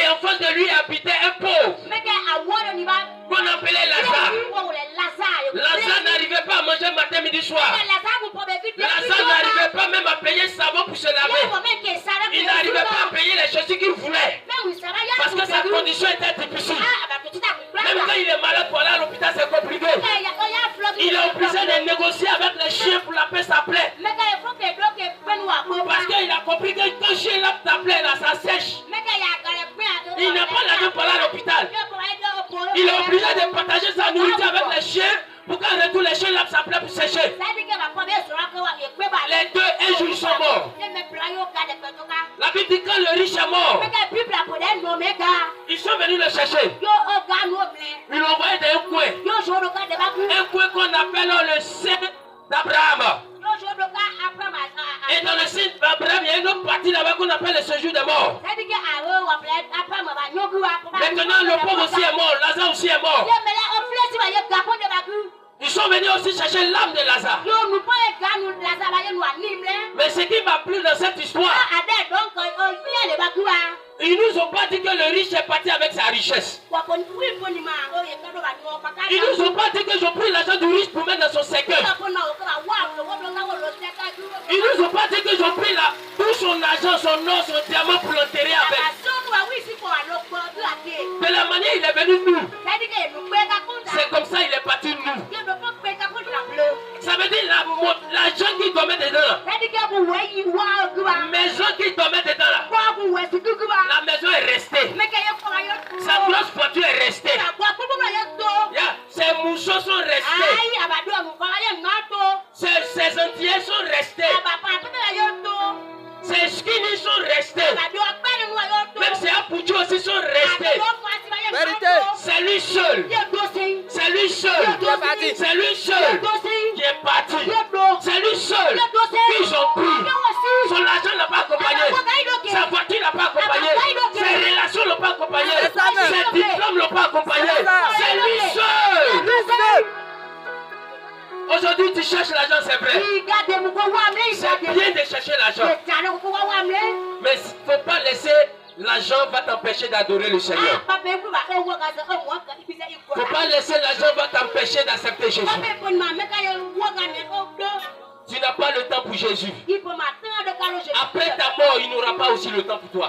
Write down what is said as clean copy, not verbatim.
Et en face de lui habitait un pauvre qu'on appelait Lazare. Lazare n'arrivait pas à manger matin, midi, soir. Lazare n'arrivait pas même à payer savon pour se laver. Il n'arrivait pas à payer les chaussures qu'il voulait. Parce que sa condition était difficile. Même quand il est malade pour aller à l'hôpital, c'est compliqué. Il est obligé de négocier avec les chiens pour laver sa plaie. Parce qu'il a compris que quand le chien lave ta plaie, là, ça sèche. Il n'a pas l'argent pour aller à l'hôpital. Il est obligé de partager sa nourriture avec les chiens pour qu'en retour les chiens lavent sa plaie pour sécher. Les deux, un jour, ils sont morts. La Bible dit quand le riche est mort, ils sont venus le chercher. Ils l'ont envoyé dans un coin qu'on appelle le sein d'Abraham. Et dans le sein d'Abraham, il y a une autre partie là-bas qu'on appelle le séjour des morts. Maintenant, le pauvre aussi est mort, Lazare aussi est mort. Ils sont venus aussi chercher l'âme de Lazare. Mais ce qui m'a plu dans cette histoire, ils nous ont pas dit que le riche est parti avec sa richesse. Ils nous ont pas dit qu'ils ont pris l'argent du riche pour mettre dans son cercueil. Ils nous ont pas dit qu'ils ont pris tout son argent, son or, son diamant pour l'enterrer avec. De la manière il est venu nous. C'est comme ça il est parti nous. Ça veut dire l'argent qui dormait dedans là. La maison qui dormait dedans là. La maison est restée. Sa grosse voiture est restée. Ses mouchoirs sont restés. Ses entiers sont restés. Ses skinny sont restés. Même ses apoutis aussi sont restés. C'est lui seul. C'est lui seul. C'est lui seul qui est parti. C'est lui seul qu'ils ont pris. Son argent n'a pas accompagné. Sa voiture n'a pas accompagné. Ses relations n'ont pas accompagné. Ses diplômes n'ont pas accompagné. C'est lui seul. Aujourd'hui, tu cherches l'argent, c'est vrai. C'est bien de chercher l'argent. Mais il ne faut pas laisser l'argent va t'empêcher d'adorer le Seigneur. Il ne faut pas laisser l'argent va t'empêcher d'accepter Jésus. Tu n'as pas le temps pour Jésus. Après ta mort, il n'aura pas aussi le temps pour toi.